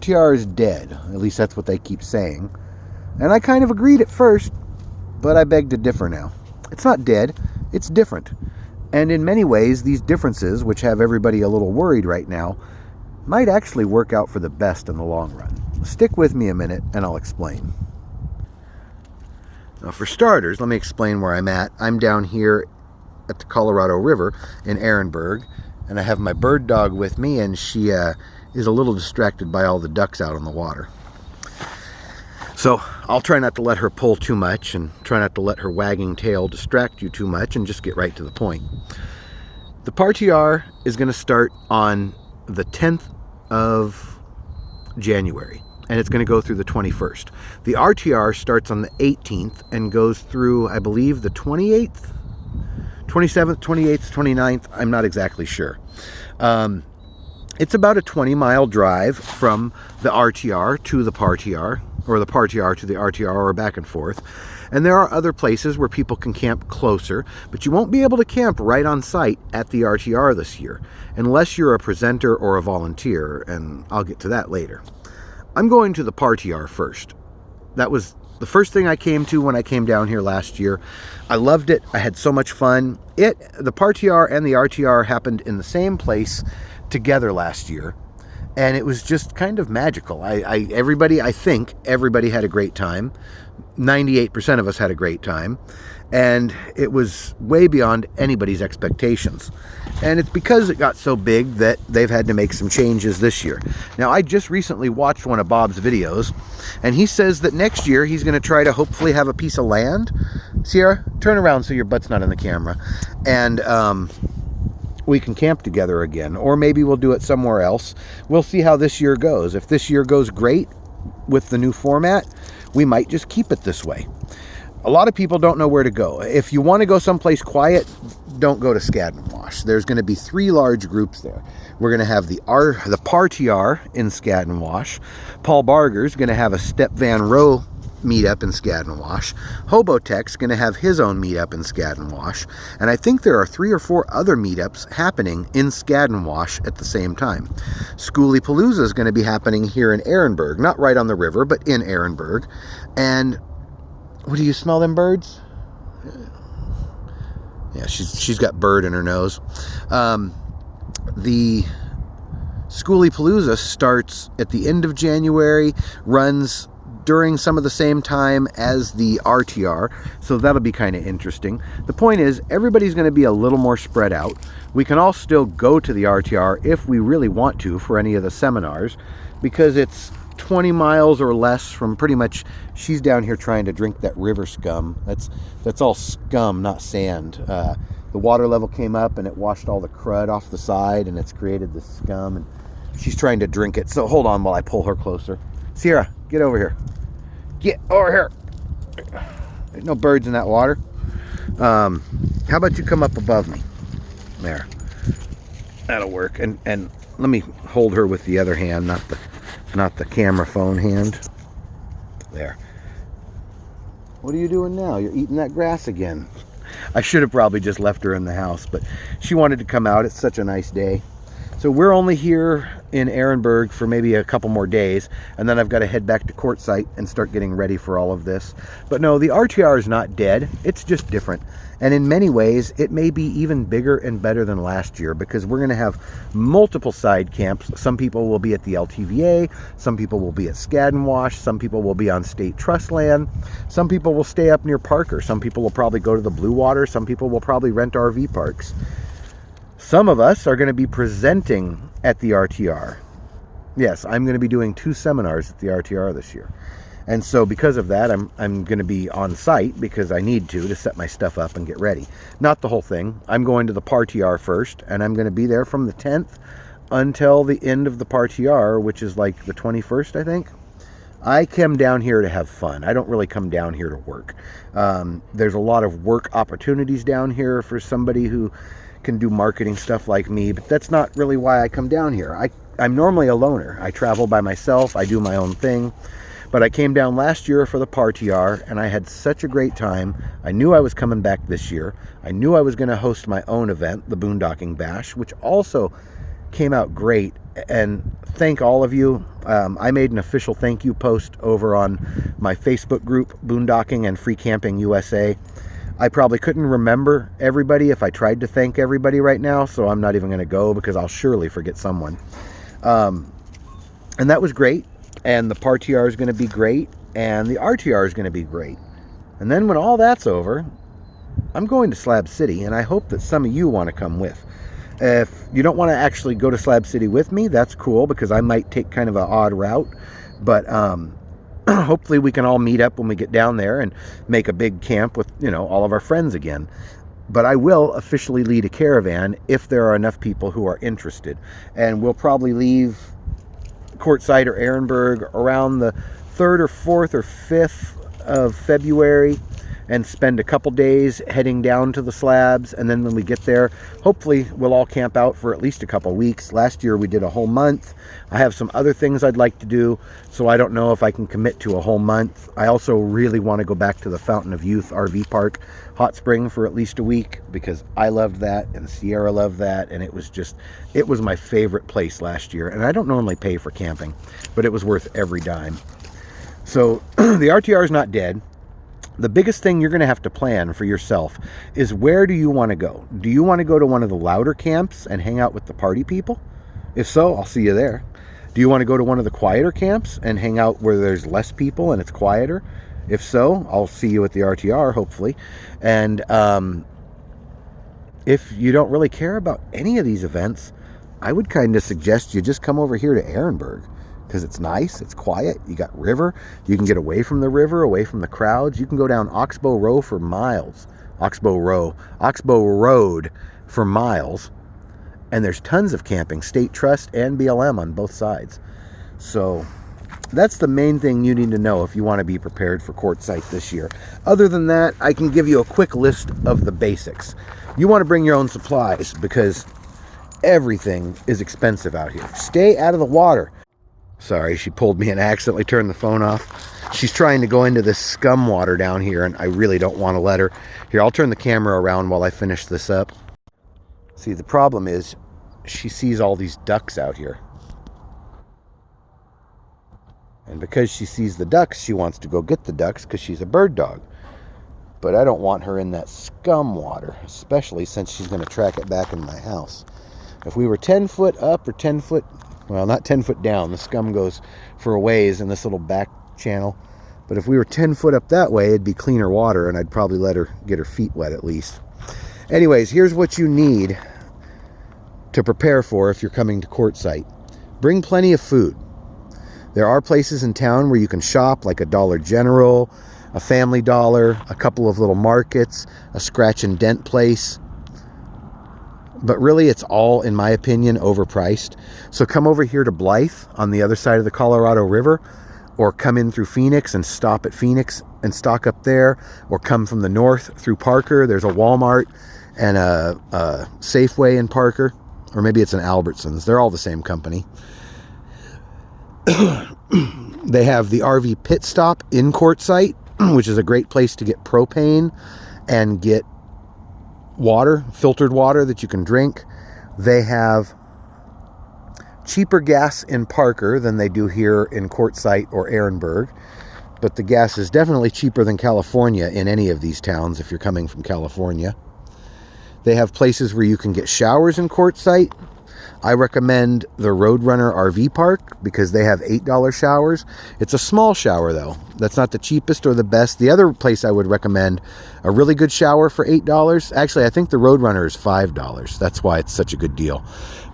RTR is dead. At least that's what they keep saying. And I kind of agreed at first, but I beg to differ now. It's not dead, it's different. And in many ways, these differences, which have everybody a little worried right now, might actually work out for the best in the long run. Stick with me a minute and I'll explain. Now, for starters, let me explain where I'm at. I'm down here at the Colorado River in Ehrenberg, and I have my bird dog with me, and she is a little distracted by all the ducks out on the water. So I'll try not to let her pull too much and try not to let her wagging tail distract you too much and just get right to the point. The ParTr is going to start on the 10th of January, and it's going to go through the 21st. The RTR starts on the 18th and goes through, I believe, the 28th, 27th, 28th, 29th. I'm not exactly sure. It's about a 20-mile drive from the RTR to the ParTr, or the ParTr to the RTR, or back and forth. And there are other places where people can camp closer, but you won't be able to camp right on site at the RTR this year, unless you're a presenter or a volunteer, and I'll get to that later. I'm going to the ParTr first. That was the first thing I came to when I came down here last year. I loved it. I had so much fun. The ParTr and the RTR happened in the same place together last year, and it was just kind of magical. I think everybody had a great time. 98% of us had a great time, and it was way beyond anybody's expectations. And it's because it got so big that they've had to make some changes this year. Now, I just recently watched one of Bob's videos, and he says that next year he's going to try to hopefully have a piece of land. Sierra, turn around so your butt's not in the camera. And we can camp together again, or maybe we'll do it somewhere else. We'll see how this year goes. If this year goes great with the new format, we might just keep it this way. A lot of people don't know where to go. If you want to go someplace quiet, don't go to Skadden Wash. There's going to be 3 large groups there. We're going to have the ParTr in Skadden Wash. Paul Barger's going to have a Step Van Row meetup in Skadden Wash. Hobotech's going to have his own meetup in Skadden Wash. And I think there are 3 or 4 other meetups happening in Skadden Wash at the same time. Schoolypalooza is going to be happening here in Ehrenberg. Not right on the river, but in Ehrenberg. And what do you smell them birds? Yeah, she's got bird in her nose. The Schoolypalooza starts at the end of January, runs during some of the same time as the RTR, so that'll be kind of interesting. The point is, everybody's going to be a little more spread out. We can all still go to the RTR if we really want to for any of the seminars, because it's 20 miles or less from pretty much. She's down here trying to drink that river scum. That's all scum, not sand. The water level came up and it washed all the crud off the side, and it's created this scum, and she's trying to drink it. So hold on while I pull her closer. Sierra, get over here. Get over here. There's no birds in that water. How about you come up above me? There. That'll work. And let me hold her with the other hand, not the camera phone hand. There. What are you doing now? You're eating that grass again. I should have probably just left her in the house, but she wanted to come out. It's such a nice day. So we're only here in Ehrenberg for maybe a couple more days, and then I've got to head back to Quartzsite and start getting ready for all of this. But no, the RTR is not dead. It's just different. And in many ways, it may be even bigger and better than last year, because we're going to have multiple side camps. Some people will be at the LTVA. Some people will be at Skadden Wash. Some people will be on state trust land. Some people will stay up near Parker. Some people will probably go to the Blue Water. Some people will probably rent RV parks. Some of us are going to be presenting at the RTR. Yes, I'm going to be doing 2 seminars at the RTR this year. And so because of that, I'm going to be on site because I need to set my stuff up and get ready. Not the whole thing. I'm going to the ParTr first, and I'm going to be there from the 10th until the end of the ParTr, which is like the 21st, I think. I come down here to have fun. I don't really come down here to work. There's a lot of work opportunities down here for somebody who can do marketing stuff like me, but that's not really why I come down here. I'm normally a loner. I travel by myself. I do my own thing. But I came down last year for the ParTr, and I had such a great time. I knew I was coming back this year. I knew I was going to host my own event, the Boondocking Bash, which also came out great. and thank all of you. I made an official thank you post over on my Facebook group, Boondocking and Free Camping USA. I probably couldn't remember everybody if I tried to thank everybody right now, so I'm not even going to go because I'll surely forget someone. And that was great, and the ParTr is going to be great, and the RTR is going to be great. And then when all that's over, I'm going to Slab City, and I hope that some of you want to come with. If you don't want to actually go to Slab City with me, that's cool, because I might take kind of an odd route. But hopefully we can all meet up when we get down there and make a big camp with, you know, all of our friends again. But I will officially lead a caravan if there are enough people who are interested. And we'll probably leave Quartzsite or Ehrenberg around the 3rd or 4th or 5th of February and spend a couple days heading down to the slabs. And then when we get there, hopefully we'll all camp out for at least a couple weeks. Last year we did a whole month. I have some other things I'd like to do, so I don't know if I can commit to a whole month. I also really want to go back to the Fountain of Youth RV Park Hot Spring for at least a week, because I loved that and Sierra loved that, and it was my favorite place last year. And I don't normally pay for camping, but it was worth every dime. So the RTR is not dead. The biggest thing you're going to have to plan for yourself is, where do you want to go? Do you want to go to one of the louder camps and hang out with the party people? If so, I'll see you there. Do you want to go to one of the quieter camps and hang out where there's less people and it's quieter? If so, I'll see you at the RTR, hopefully. And if you don't really care about any of these events, I would kind of suggest you just come over here to Ehrenberg, because it's nice, it's quiet, you got river, you can get away from the river, away from the crowds. You can go down Oxbow Row for miles, Oxbow Road for miles, and there's tons of camping, State Trust and BLM on both sides. So that's the main thing you need to know if you want to be prepared for Quartzsite this year. Other than that, I can give you a quick list of the basics. You want to bring your own supplies, because everything is expensive out here. Stay out of the water. Sorry, she pulled me and accidentally turned the phone off. She's trying to go into this scum water down here, and I really don't want to let her. Here, I'll turn the camera around while I finish this up. See, the problem is she sees all these ducks out here. And because she sees the ducks, she wants to go get the ducks because she's a bird dog. But I don't want her in that scum water, especially since she's going to track it back into my house. If we were 10 foot up or 10 foot... well, not 10 foot down. The scum goes for a ways in this little back channel. But if we were 10 foot up that way, it'd be cleaner water, and I'd probably let her get her feet wet at least. Anyways, here's what you need to prepare for if you're coming to Quartzsite. Bring plenty of food. There are places in town where you can shop, like a Dollar General, a Family Dollar, a couple of little markets, a scratch and dent place. But really, it's all, in my opinion, overpriced. So come over here to Blythe on the other side of the Colorado River, or come in through Phoenix and stop at Phoenix and stock up there, or come from the north through Parker. There's a Walmart and a Safeway in Parker, or maybe it's an Albertsons. They're all the same company. They have the RV Pit Stop in Quartzsite, which is a great place to get propane and get water, filtered water that you can drink. They have cheaper gas in Parker than they do here in Quartzsite or Ehrenberg, but the gas is definitely cheaper than California in any of these towns if you're coming from California. They have places where you can get showers in Quartzsite. I recommend the Roadrunner RV Park because they have $8 showers. It's a small shower though. That's not the cheapest or the best. The other place I would recommend a really good shower for $8. Actually, I think the Roadrunner is $5. That's why it's such a good deal.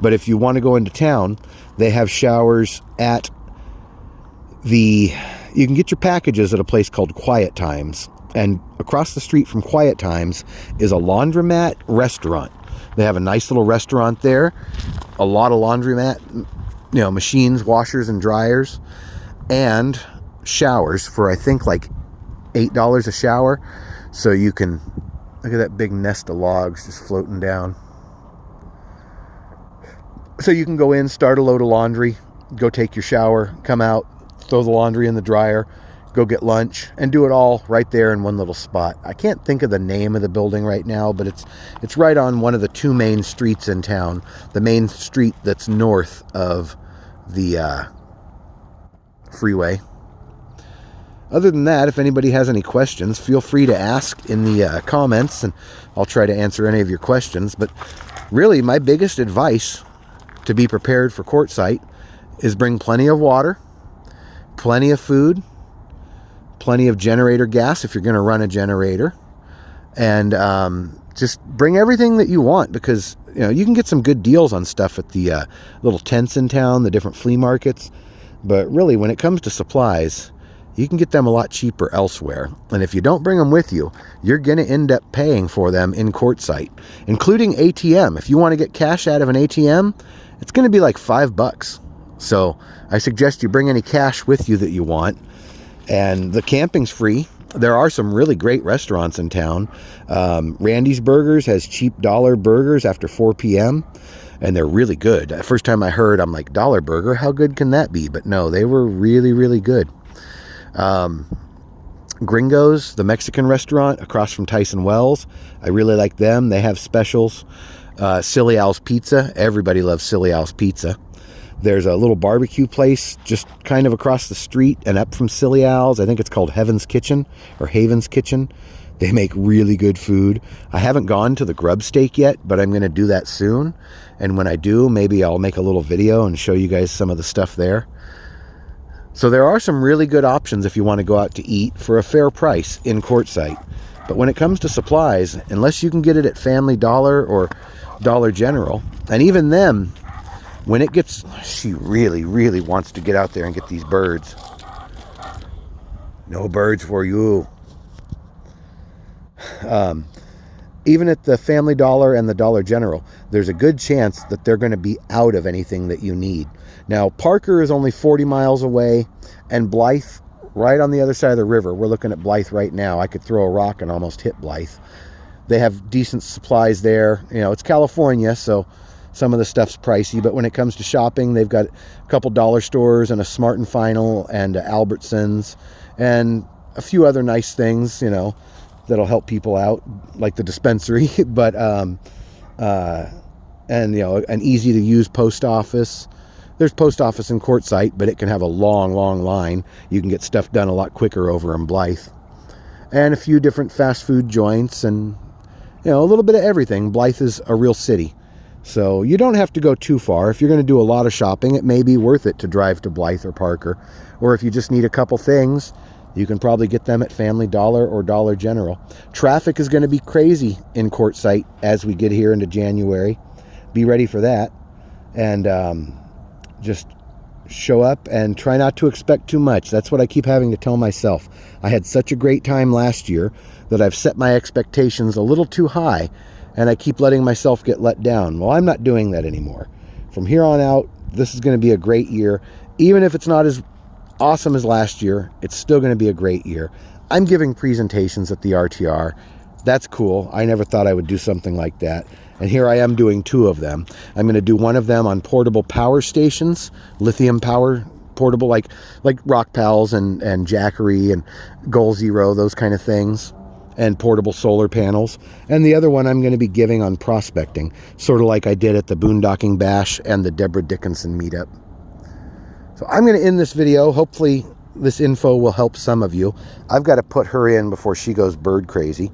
But if you want to go into town, they have showers at you can get your packages at a place called Quiet Times. And across the street from Quiet Times is a laundromat restaurant. They have a nice little restaurant there, a lot of laundromat, machines, washers and dryers, and showers for, I think, like $8 a shower. So you can, look at that big nest of logs just floating down. So you can go in, start a load of laundry, go take your shower, come out, throw the laundry in the dryer, go get lunch, and do it all right there in one little spot. I can't think of the name of the building right now, but it's right on one of the two main streets in town. The main street that's north of the freeway. Other than that, if anybody has any questions, feel free to ask in the comments, and I'll try to answer any of your questions. But really, my biggest advice to be prepared for quartzite is bring plenty of water, plenty of food, plenty of generator gas if you're going to run a generator, and just bring everything that you want, because you can get some good deals on stuff at the little tents in town, the different flea markets. But really, when it comes to supplies, you can get them a lot cheaper elsewhere. And if you don't bring them with you, you're going to end up paying for them in quartzite, including ATM. If you want to get cash out of an ATM, it's going to be like $5. So I suggest you bring any cash with you that you want. And the camping's free. There are some really great restaurants in town. Randy's Burgers has cheap dollar burgers after 4 p.m. and they're really good. The first time I heard, I'm like, dollar burger? How good can that be? But no, they were really, really good. Gringo's, the Mexican restaurant across from Tyson Wells, I really like them. They have specials. Silly Al's Pizza. Everybody loves Silly Al's Pizza. There's a little barbecue place just kind of across the street and up from Silly Al's. I think it's called Heaven's Kitchen or Haven's Kitchen. They make really good food. I haven't gone to the grub steak yet, but I'm going to do that soon. And when I do, maybe I'll make a little video and show you guys some of the stuff there. So there are some really good options if you want to go out to eat for a fair price in quartzite. But when it comes to supplies, unless you can get it at Family Dollar or Dollar General, and even them, when it gets, she really, really wants to get out there and get these birds. No birds for you. Even at the Family Dollar and the Dollar General, there's a good chance that they're going to be out of anything that you need. Now, Parker is only 40 miles away, and Blythe, right on the other side of the river. We're looking at Blythe right now. I could throw a rock and almost hit Blythe. They have decent supplies there. It's California, so some of the stuff's pricey, but when it comes to shopping, they've got a couple dollar stores and a Smart & Final and Albertsons and a few other nice things, that'll help people out, like the dispensary, but and an easy to use post office. There's post office in quartzite, but it can have a long line. You can get stuff done a lot quicker over in Blythe. And a few different fast food joints and a little bit of everything. Blythe is a real city, so you don't have to go too far. If you're going to do a lot of shopping, it may be worth it to drive to Blythe or Parker. Or if you just need a couple things, you can probably get them at Family Dollar or Dollar General. Traffic is going to be crazy in quartzite as we get here into January. Be ready for that. And just show up and try not to expect too much. That's what I keep having to tell myself. I had such a great time last year that I've set my expectations a little too high, and I keep letting myself get let down. Well, I'm not doing that anymore. From here on out, this is going to be a great year. Even if it's not as awesome as last year, it's still going to be a great year. I'm giving presentations at the RTR. That's cool. I never thought I would do something like that. And here I am doing 2 of them. I'm going to do one of them on portable power stations, lithium power, portable, like Rock Pals and Jackery and Goal Zero, those kind of things, and portable solar panels. And the other one I'm going to be giving on prospecting, sort of like I did at the Boondocking Bash and the Deborah Dickinson meetup. So I'm going to end this video. Hopefully this info will help some of you. I've got to put her in before she goes bird crazy.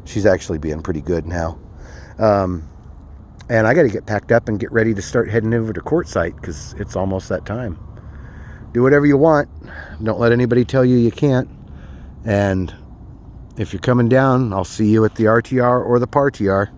She's actually being pretty good now. And I got to get packed up and get ready to start heading over to quartzite because it's almost that time. Do whatever you want. Don't let anybody tell you you can't. And if you're coming down, I'll see you at the RTR or the ParTr.